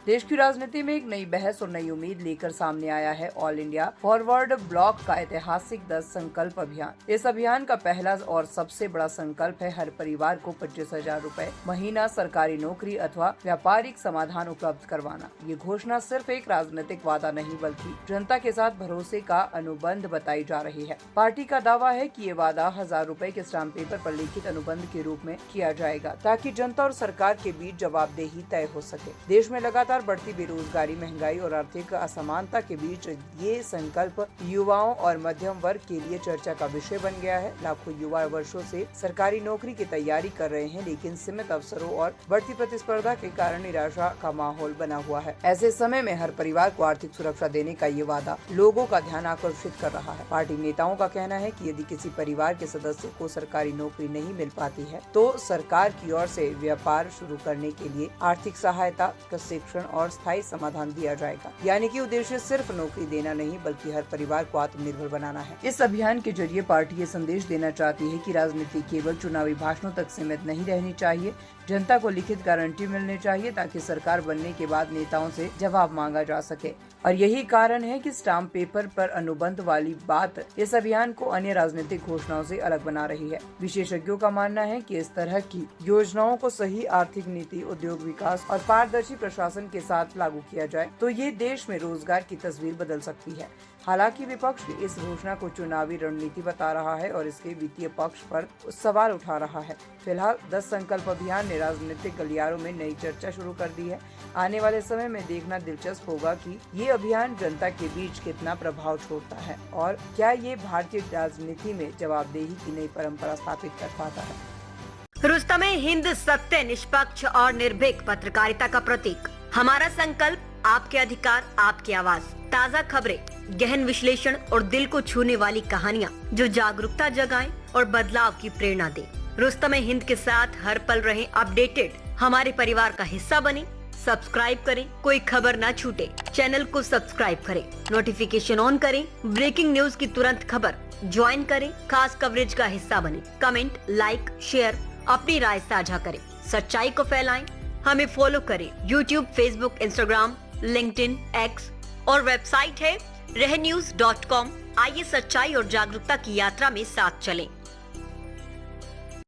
देश की राजनीति में एक नई बहस और नई उम्मीद लेकर सामने आया है ऑल इंडिया फॉरवर्ड ब्लॉक का ऐतिहासिक 10 संकल्प अभियान। इस अभियान का पहला और सबसे बड़ा संकल्प है हर परिवार को 25,000 रूपए महीना सरकारी नौकरी अथवा व्यापारिक समाधान उपलब्ध करवाना। ये घोषणा सिर्फ एक राजनीतिक वादा नहीं बल्कि जनता के साथ भरोसे का अनुबंध बताई जा रही है। पार्टी का दावा है कि ये वादा 1,000 रूपए के स्टाम्प पेपर पर लिखित अनुबंध के रूप में किया जाएगा ताकि जनता और सरकार के बीच जवाबदेही तय हो सके। देश में लगातार बढ़ती बेरोजगारी, महंगाई और आर्थिक असमानता के बीच ये संकल्प युवाओं और मध्यम वर्ग के लिए चर्चा का विषय बन गया है। लाखों युवा वर्षों से सरकारी नौकरी की तैयारी कर रहे हैं, लेकिन सीमित अवसरों और बढ़ती प्रतिस्पर्धा के कारण निराशा का माहौल बना हुआ है। ऐसे समय में हर परिवार को आर्थिक सुरक्षा देने का ये वादा लोगों का ध्यान आकर्षित कर रहा है। पार्टी नेताओं का कहना है कि यदि किसी परिवार के सदस्य को सरकारी नौकरी नहीं मिल पाती है तो सरकार की ओर से व्यापार शुरू करने के लिए आर्थिक सहायता, प्रशिक्षण और स्थायी समाधान दिया जाएगा। यानी कि उद्देश्य सिर्फ नौकरी देना नहीं बल्कि हर परिवार को आत्मनिर्भर बनाना है। इस अभियान के जरिए पार्टी ये संदेश देना चाहती है कि राजनीति केवल चुनावी भाषणों तक सीमित नहीं रहनी चाहिए। जनता को लिखित गारंटी मिलनी चाहिए ताकि सरकार बनने के बाद नेताओं से जवाब मांगा जा सके। और यही कारण है कि स्टाम्प पेपर पर अनुबंध वाली बात इस अभियान को अन्य राजनीतिक घोषणाओं से अलग बना रही है। विशेषज्ञों का मानना है कि इस तरह की योजनाओं को सही आर्थिक नीति, उद्योग विकास और पारदर्शी प्रशासन के साथ लागू किया जाए तो ये देश में रोजगार की तस्वीर बदल सकती है। हालांकि विपक्ष इस घोषणा को चुनावी रणनीति बता रहा है और इसके वित्तीय पक्ष पर सवाल उठा रहा है। फिलहाल 10 संकल्प अभियान ने राजनीतिक गलियारों में नई चर्चा शुरू कर दी है। आने वाले समय में देखना दिलचस्प होगा कि ये अभियान जनता के बीच कितना प्रभाव छोड़ता है और क्या ये भारतीय राजनीति में जवाबदेही की नई परंपरा स्थापित कर पाता है। रुस्तम हिंद सत्य, निष्पक्ष और निर्भीक पत्रकारिता का प्रतीक। हमारा संकल्प, आपके अधिकार, आपकी आवाज। ताज़ा खबरें, गहन विश्लेषण और दिल को छूने वाली कहानियां जो जागरूकता जगाएं और बदलाव की प्रेरणा दें। रुस्तम हिंद के साथ हर पल रहें अपडेटेड। हमारे परिवार का हिस्सा बने। सब्सक्राइब करें, कोई खबर ना छूटे। चैनल को सब्सक्राइब करें, नोटिफिकेशन ऑन करें, ब्रेकिंग न्यूज की तुरंत खबर ज्वाइन करें, खास कवरेज का हिस्सा बने। कमेंट, लाइक, शेयर, अपनी राय साझा करें, सच्चाई को फैलाएं। हमें फॉलो करें YouTube, Facebook, Instagram, LinkedIn, X और वेबसाइट है रहnews.com। आइए सच्चाई और जागरूकता की यात्रा में साथ चलें।